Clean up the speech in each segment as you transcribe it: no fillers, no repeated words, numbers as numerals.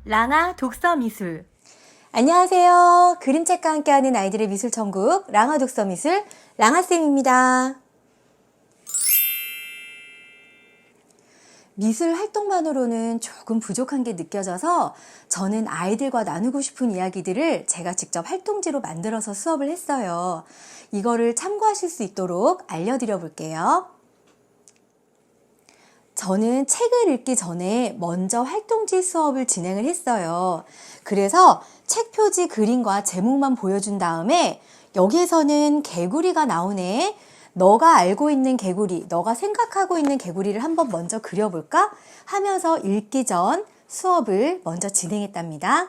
랑아 독서미술. 안녕하세요. 그림책과 함께하는 아이들의 미술천국 랑아 독서미술 랑아쌤입니다. 미술 활동만으로는 조금 부족한 게 느껴져서 저는 아이들과 나누고 싶은 이야기들을 제가 직접 활동지로 만들어서 수업을 했어요. 이거를 참고하실 수 있도록 알려드려 볼게요. 저는 책을 읽기 전에 먼저 활동지 수업을 진행을 했어요. 그래서 책 표지 그림과 제목만 보여준 다음에 여기에서는 개구리가 나오네. 너가 알고 있는 개구리, 너가 생각하고 있는 개구리를 한번 먼저 그려볼까? 하면서 읽기 전 수업을 먼저 진행했답니다.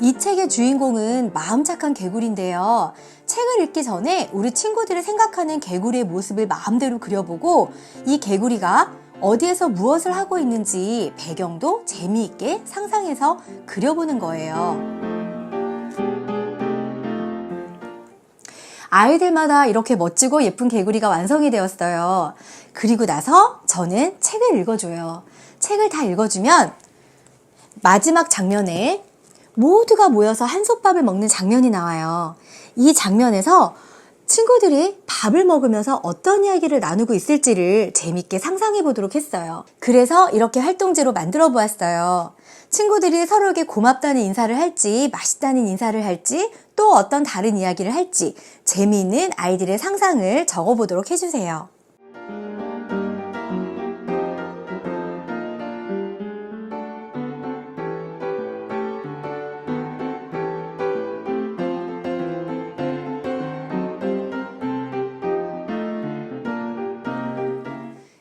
이 책의 주인공은 마음 착한 개구리인데요. 책을 읽기 전에 우리 친구들이 생각하는 개구리의 모습을 마음대로 그려보고 이 개구리가 어디에서 무엇을 하고 있는지 배경도 재미있게 상상해서 그려보는 거예요. 아이들마다 이렇게 멋지고 예쁜 개구리가 완성이 되었어요. 그리고 나서 저는 책을 읽어줘요. 책을 다 읽어주면 마지막 장면에 모두가 모여서 한솥밥을 먹는 장면이 나와요. 이 장면에서 친구들이 밥을 먹으면서 어떤 이야기를 나누고 있을지를 재밌게 상상해 보도록 했어요. 그래서 이렇게 활동지로 만들어 보았어요. 친구들이 서로에게 고맙다는 인사를 할지, 맛있다는 인사를 할지, 또 어떤 다른 이야기를 할지 재미있는 아이들의 상상을 적어 보도록 해주세요.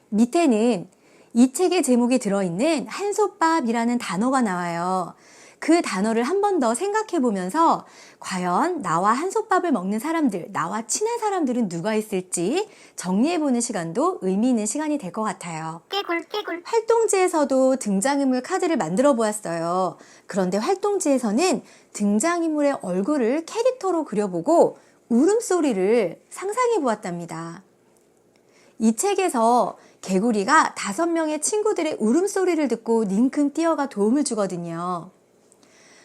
밑에는 이 책의 제목이 들어있는 한솥밥이라는 단어가 나와요. 그 단어를 한 번 더 생각해 보면서 과연 나와 한솥밥을 먹는 사람들, 나와 친한 사람들은 누가 있을지 정리해 보는 시간도 의미 있는 시간이 될 것 같아요. 깨굴. 활동지에서도 등장인물 카드를 만들어 보았어요. 그런데 활동지에서는 등장인물의 얼굴을 캐릭터로 그려보고 울음소리를 상상해 보았답니다. 이 책에서 개구리가 5명의 친구들의 울음소리를 듣고 닝큼 뛰어가 도움을 주거든요.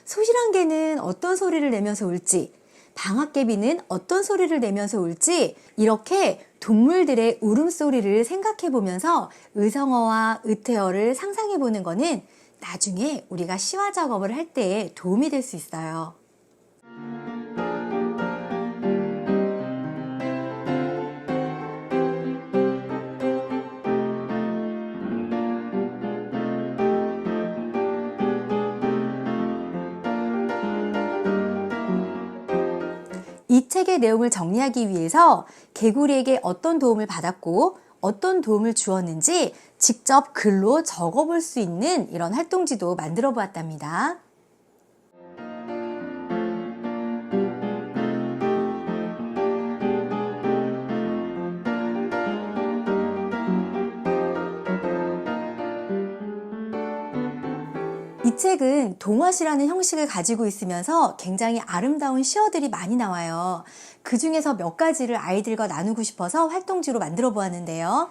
소실한개는 어떤 소리를 내면서 울지, 방앗개비는 어떤 소리를 내면서 울지, 이렇게 동물들의 울음소리를 생각해 보면서 의성어와 의태어를 상상해 보는 거는 나중에 우리가 시화 작업을 할 때 도움이 될 수 있어요. 이 책의 내용을 정리하기 위해서 개구리에게 어떤 도움을 받았고 어떤 도움을 주었는지 직접 글로 적어볼 수 있는 이런 활동지도 만들어 보았답니다. 이 책은 동화시라는 형식을 가지고 있으면서 굉장히 아름다운 시어들이 많이 나와요. 그 중에서 몇 가지를 아이들과 나누고 싶어서 활동지로 만들어 보았는데요.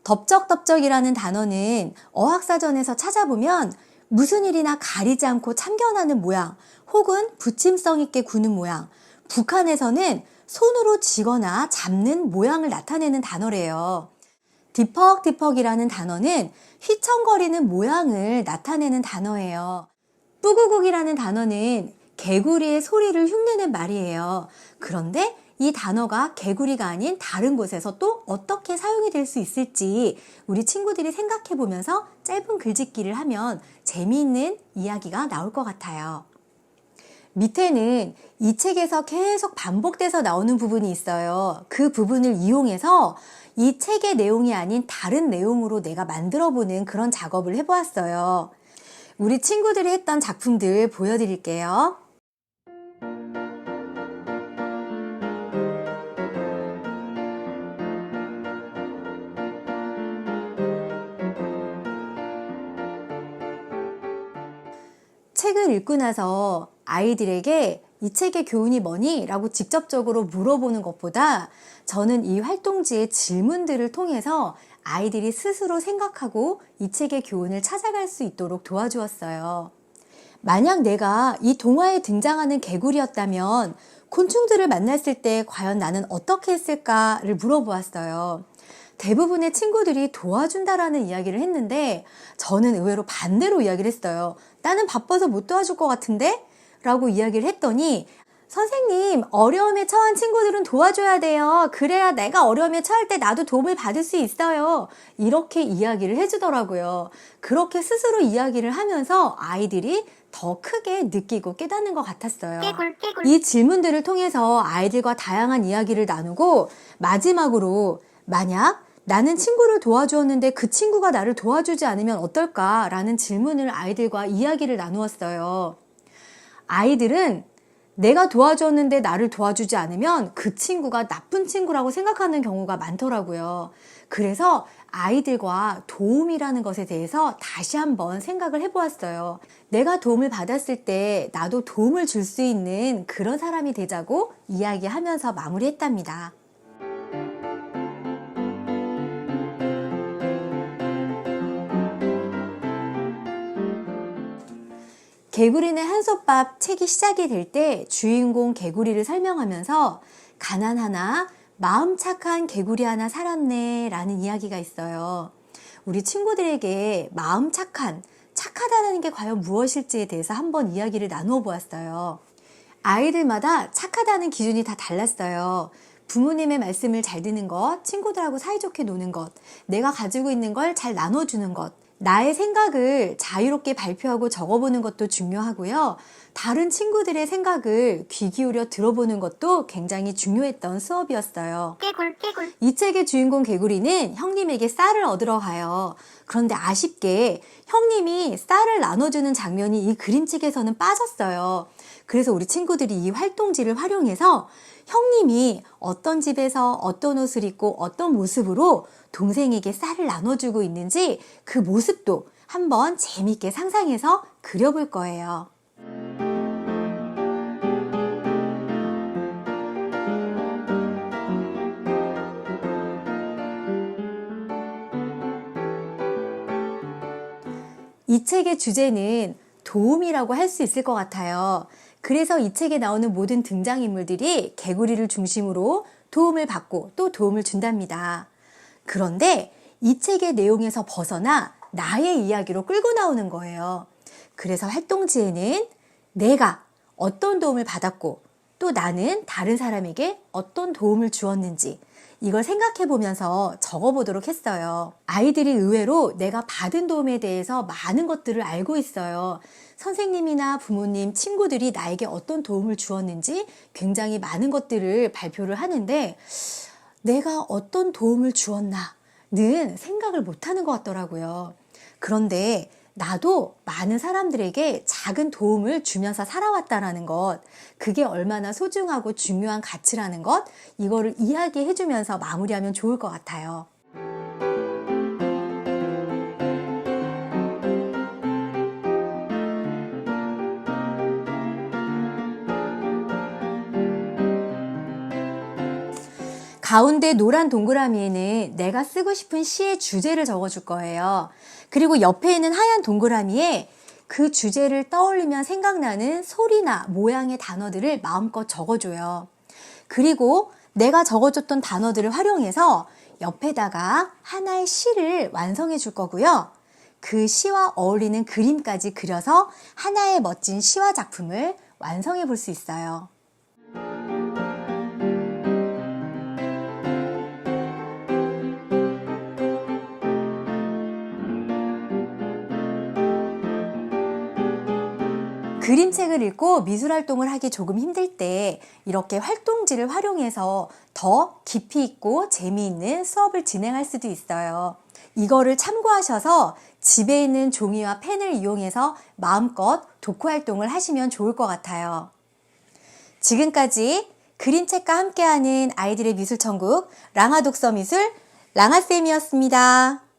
덥적덥적이라는 단어는 어학사전에서 찾아보면 무슨 일이나 가리지 않고 참견하는 모양 혹은 부침성 있게 구는 모양, 북한에서는 손으로 쥐거나 잡는 모양을 나타내는 단어래요. 디퍽디퍽이라는 단어는 휘청거리는 모양을 나타내는 단어예요. 뿌구국이라는 단어는 개구리의 소리를 흉내낸 말이에요. 그런데 이 단어가 개구리가 아닌 다른 곳에서 또 어떻게 사용이 될 수 있을지 우리 친구들이 생각해 보면서 짧은 글짓기를 하면 재미있는 이야기가 나올 것 같아요. 밑에는 이 책에서 계속 반복돼서 나오는 부분이 있어요. 그 부분을 이용해서 이 책의 내용이 아닌 다른 내용으로 내가 만들어보는 그런 작업을 해보았어요. 우리 친구들이 했던 작품들 보여드릴게요. 책을 읽고 나서 아이들에게 이 책의 교훈이 뭐니? 라고 직접적으로 물어보는 것보다 저는 이 활동지의 질문들을 통해서 아이들이 스스로 생각하고 이 책의 교훈을 찾아갈 수 있도록 도와주었어요. 만약 내가 이 동화에 등장하는 개구리였다면 곤충들을 만났을 때 과연 나는 어떻게 했을까를 물어보았어요. 대부분의 친구들이 도와준다라는 이야기를 했는데 저는 의외로 반대로 이야기를 했어요. 나는 바빠서 못 도와줄 것 같은데? 라고 이야기를 했더니 선생님, 어려움에 처한 친구들은 도와줘야 돼요. 그래야 내가 어려움에 처할 때 나도 도움을 받을 수 있어요. 이렇게 이야기를 해주더라고요. 그렇게 스스로 이야기를 하면서 아이들이 더 크게 느끼고 깨닫는 것 같았어요. 이 질문들을 통해서 아이들과 다양한 이야기를 나누고 마지막으로 만약 나는 친구를 도와주었는데 그 친구가 나를 도와주지 않으면 어떨까라는 질문을 아이들과 이야기를 나누었어요. 아이들은 내가 도와줬는데 나를 도와주지 않으면 그 친구가 나쁜 친구라고 생각하는 경우가 많더라고요. 그래서 아이들과 도움이라는 것에 대해서 다시 한번 생각을 해보았어요. 내가 도움을 받았을 때 나도 도움을 줄 수 있는 그런 사람이 되자고 이야기하면서 마무리했답니다. 개구리네 한솥밥 책이 시작이 될 때 주인공 개구리를 설명하면서 가난하나 마음 착한 개구리 하나 살았네 라는 이야기가 있어요. 우리 친구들에게 마음 착하다는 게 과연 무엇일지에 대해서 한번 이야기를 나누어 보았어요. 아이들마다 착하다는 기준이 다 달랐어요. 부모님의 말씀을 잘 듣는 것, 친구들하고 사이좋게 노는 것, 내가 가지고 있는 걸 잘 나눠주는 것, 나의 생각을 자유롭게 발표하고 적어보는 것도 중요하고요. 다른 친구들의 생각을 귀 기울여 들어보는 것도 굉장히 중요했던 수업이었어요. 이 책의 주인공 개구리는 형님에게 쌀을 얻으러 가요. 그런데 아쉽게 형님이 쌀을 나눠주는 장면이 이 그림책에서는 빠졌어요. 그래서 우리 친구들이 이 활동지를 활용해서 형님이 어떤 집에서 어떤 옷을 입고 어떤 모습으로 동생에게 쌀을 나눠주고 있는지 그 모습도 한번 재미있게 상상해서 그려볼 거예요. 이 책의 주제는 도움이라고 할 수 있을 것 같아요. 그래서 이 책에 나오는 모든 등장인물들이 개구리를 중심으로 도움을 받고 또 도움을 준답니다. 그런데 이 책의 내용에서 벗어나 나의 이야기로 끌고 나오는 거예요. 그래서 활동지에는 내가 어떤 도움을 받았고 또 나는 다른 사람에게 어떤 도움을 주었는지 이걸 생각해 보면서 적어보도록 했어요. 아이들이 의외로 내가 받은 도움에 대해서 많은 것들을 알고 있어요. 선생님이나 부모님, 친구들이 나에게 어떤 도움을 주었는지 굉장히 많은 것들을 발표를 하는데 내가 어떤 도움을 주었나는 생각을 못하는 것 같더라고요. 그런데 나도 많은 사람들에게 작은 도움을 주면서 살아왔다라는 것, 그게 얼마나 소중하고 중요한 가치라는 것, 이거를 이야기해 주면서 마무리하면 좋을 것 같아요. 가운데 노란 동그라미에는 내가 쓰고 싶은 시의 주제를 적어줄 거예요. 그리고 옆에 있는 하얀 동그라미에 그 주제를 떠올리면 생각나는 소리나 모양의 단어들을 마음껏 적어줘요. 그리고 내가 적어줬던 단어들을 활용해서 옆에다가 하나의 시를 완성해 줄 거고요. 그 시와 어울리는 그림까지 그려서 하나의 멋진 시와 작품을 완성해 볼 수 있어요. 그림책을 읽고 미술활동을 하기 조금 힘들 때 이렇게 활동지를 활용해서 더 깊이 있고 재미있는 수업을 진행할 수도 있어요. 이거를 참고하셔서 집에 있는 종이와 펜을 이용해서 마음껏 독후활동을 하시면 좋을 것 같아요. 지금까지 그림책과 함께하는 아이들의 미술천국 랑아 독서미술 랑아쌤이었습니다.